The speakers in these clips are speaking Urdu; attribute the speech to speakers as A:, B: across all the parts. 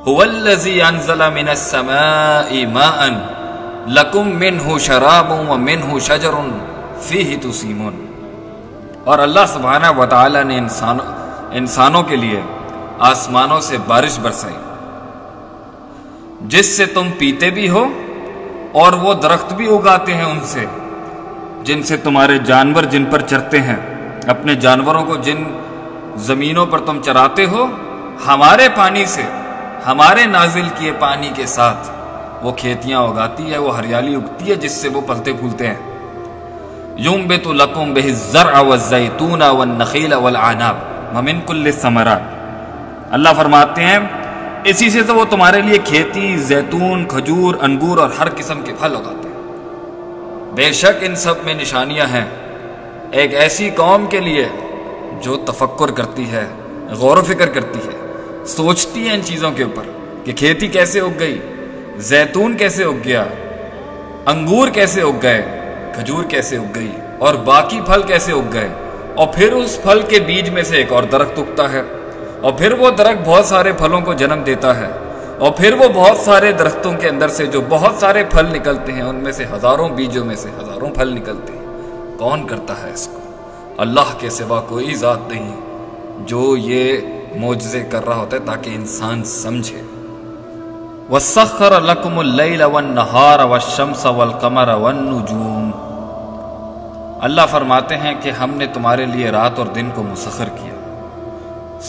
A: هو الذی انزل من السماء ماء لکم منہ شراب ومنہ شجر فیہ تسیمون۔ اور اللہ سبحانہ وتعالی نے انسانوں کے لیے آسمانوں سے بارش برسائی جس سے تم پیتے بھی ہو، اور وہ درخت بھی اگاتے ہیں ان سے جن سے تمہارے جانور جن پر چرتے ہیں، اپنے جانوروں کو جن زمینوں پر تم چراتے ہو، ہمارے پانی سے، ہمارے نازل کیے پانی کے ساتھ وہ کھیتیاں اگاتی ہے، وہ ہریالی اگتی ہے جس سے وہ پلتے پھولتے ہیں۔ ينبت لكم به الزرع والزيتون والنخيل والعناب ومن كل الثمرات۔ اللہ فرماتے ہیں اسی سے تو وہ تمہارے لیے کھیتی، زیتون، کھجور، انگور اور ہر قسم کے پھل اگاتے ہیں۔ بے شک ان سب میں نشانیاں ہیں ایک ایسی قوم کے لیے جو تفکر کرتی ہے، غور و فکر کرتی ہے، سوچتی ہے ان چیزوں کے اوپر کہ کھیتی کیسے اگ گئی، زیتون کیسے اگ گیا، انگور کیسے اگ گئے، کھجور کیسے اگ گئی، اور باقی پھل کیسے اگ گئے، اور پھر اس پھل کے بیج میں سے ایک اور درخت اگتا ہے، اور پھر وہ درخت بہت سارے پھلوں کو جنم دیتا ہے، اور پھر وہ بہت سارے درختوں کے اندر سے جو بہت سارے پھل نکلتے ہیں، ان میں سے ہزاروں بیجوں میں سے ہزاروں پھل نکلتے ہیں۔ کون کرتا ہے اس کو؟ اللہ کے سوا کوئی ذات نہیں جو یہ معجزے کر رہا ہوتا ہے تاکہ انسان سمجھے۔ وَسَخَّرَ لَكُمُ اللَّيْلَ وَالنَّهَارَ وَالشَّمْسَ وَالْقَمَرَ وَالنُّجُومَ۔ اللہ فرماتے ہیں کہ ہم نے تمہارے لیے رات اور دن کو مسخر کیا،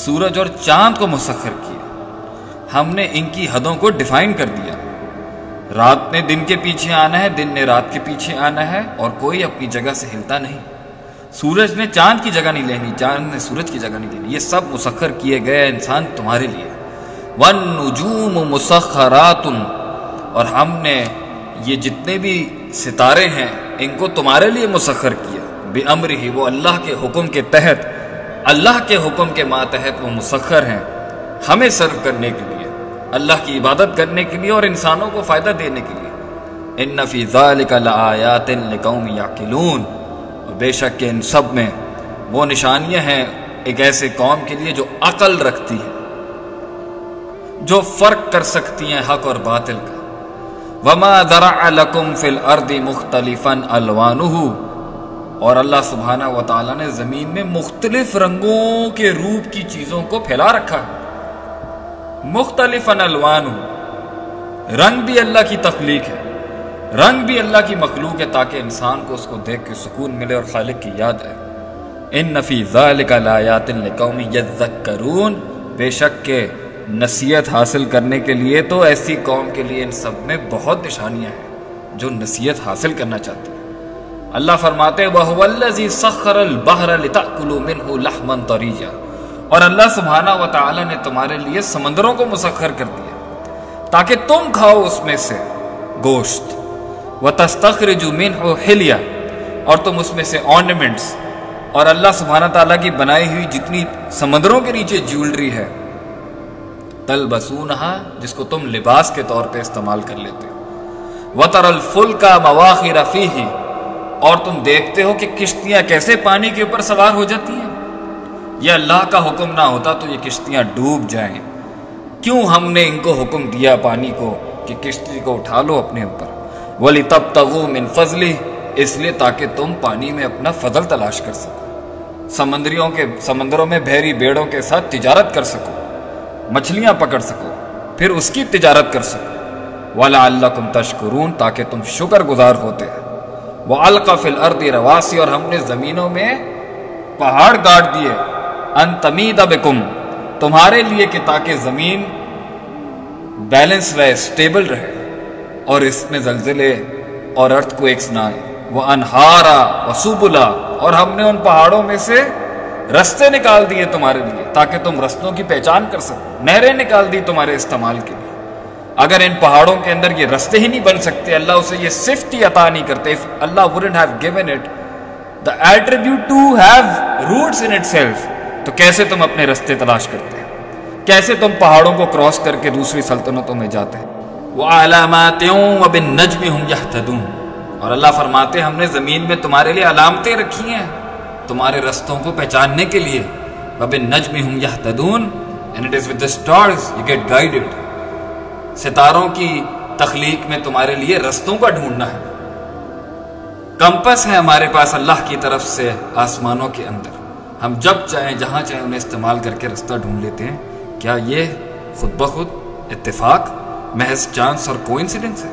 A: سورج اور چاند کو مسخر کیا، ہم نے ان کی حدوں کو ڈیفائن کر دیا۔ رات نے دن کے پیچھے آنا ہے، دن نے رات کے پیچھے آنا ہے، اور کوئی اپنی جگہ سے ہلتا نہیں۔ سورج نے چاند کی جگہ نہیں لینی، چاند نے سورج کی جگہ نہیں لینی، یہ سب مسخر کیے گئے انسان تمہارے لیے۔ وَالنُّجُومُ مُسَخَّرَاتٌ، اور ہم نے یہ جتنے بھی ستارے ہیں ان کو تمہارے لیے مسخر کیا، بِأَمْرِهِ، وہ اللہ کے حکم کے تحت، اللہ کے حکم کے ماتحت وہ مسخر ہیں ہمیں سرو کرنے کے لیے، اللہ کی عبادت کرنے کے لیے اور انسانوں کو فائدہ دینے کے لیے۔ إِنَّ فِي ذَلِكَ لَآيَاتٍ لِقَوْمٍ يَعْقِلُونَ، اور بے شک کہ ان سب میں وہ نشانیاں ہیں ایک ایسے قوم کے لیے جو عقل رکھتی ہے، جو فرق کر سکتی ہیں حق اور باطل کا۔ وَمَا ذَرَعَ لَكُمْ فِي الْأَرْضِ مُخْتَلِفًا أَلْوَانُهُ، اور اللہ سبحانہ وتعالی نے زمین میں مختلف رنگوں کے روپ کی چیزوں کو پھیلا رکھا ہے۔ مختلفاً الوانہ، رنگ بھی اللہ کی تخلیق ہے، رنگ بھی اللہ کی مخلوق ہے تاکہ انسان کو اس کو دیکھ کے سکون ملے اور خالق کی یاد آئے۔ إِنَّ فِي ذَلِكَ لَآيَاتٍ لِقَوْمٍ يَذَّكَّرُونَ، بے شک کہ نصیحت حاصل کرنے کے لیے تو ایسی قوم کے لیے ان سب میں بہت نشانیاں ہیں جو نصیحت حاصل کرنا چاہتے ہیں۔ اللہ فرماتے ہیں وَهُوَ الَّذِي سَخَّرَ الْبَحْرَ لِتَأْكُلُوا مِنْهُ لَحْمًا طَرِيًّا، اور اللہ سبحانہ وتعالی نے تمہارے لیے سمندروں کو مسخر کر دیا تاکہ تم کھاؤ اس میں سے گوشت، وَتَسْتَخْرِجُوا مِنْهُ حِلْيَةً، اور تم اس میں سے آرنیمنٹس اور اللہ سبحانہ تعالیٰ کی بنائی ہوئی جتنی سمندروں کے نیچے جیولری ہے، تلبسونها، جس کو تم لباس کے طور پہ استعمال کر لیتے ہو، وَتَرَى الْفُلْكَ مَوَاخِرَ فِيهِ، اور تم دیکھتے ہو کہ کشتیاں کیسے پانی کے اوپر سوار ہو جاتی ہیں۔ یہ اللہ کا حکم نہ ہوتا تو یہ کشتیاں ڈوب جائیں، کیوں ہم نے ان کو حکم دیا پانی کو کہ کشتی کو اٹھا لو اپنے اوپر۔ وَلِتَبْتَغُوا مِنْ فَضْلِهِ، اس لیے تاکہ تم پانی میں اپنا فضل تلاش کر سکو، سمندروں میں بحری بیڑوں کے ساتھ تجارت کر سکو، مچھلیاں پکڑ سکو، پھر اس کی تجارت کر سکو۔ وَلَعَلَّكُمْ تَشْكُرُونَ، تاکہ تم شکر گزار ہوتے ہیں۔ وَأَلْقَى فِي الْأَرْضِ رَوَاسِيَ، اور ہم نے زمینوں میں پہاڑ گاڑ دیے، أَن تَمِيدَ بِكُمْ، تمہارے لیے کہ تاکہ زمین بیلنس رہے، سٹیبل رہے، اور اس میں زلزلے اور ارتھ کو ایک نہ آئے۔ وَأَنْهَارًا وَسُبُلًا، اور ہم نے ان پہاڑوں میں سے رستے نکال دیے تمہارے لیے تاکہ تم رستوں کی پہچان کر سکو، نہریں نکال دی تمہارے استعمال کے لیے۔ اگر ان پہاڑوں کے اندر یہ رستے ہی نہیں بن سکتے، اللہ اسے یہ صفت ہی عطا نہیں کرتے، اللہ wouldn't have given it the attribute to have roots in itself، تو کیسے تم اپنے رستے تلاش کرتے ہیں، کیسے تم پہاڑوں کو کراس کر کے دوسری سلطنتوں میں جاتے ہیں۔ وَعَلَامَاتٍ وَبِالنَّجْمِ هُمْ يَهْتَدُونَ، اور اللہ فرماتے ہیں ہم نے زمین میں تمہارے لیے علامتیں رکھی ہیں تمہارے رستوں کو پہچاننے کے لیے۔ وَبِالنَّجْمِ هُمْ يَهْتَدُونَ، and it is with the stars you get guided۔ ستاروں کی تخلیق میں تمہارے لیے رستوں کا ڈھونڈنا ہے۔ کمپس ہے ہمارے پاس اللہ کی طرف سے آسمانوں کے اندر، ہم جب چاہیں جہاں چاہیں انہیں استعمال کر کے رستہ ڈھونڈ لیتے ہیں۔ کیا یہ خود بخود اتفاق، محض چانس اور کوئنسیڈنس ہے؟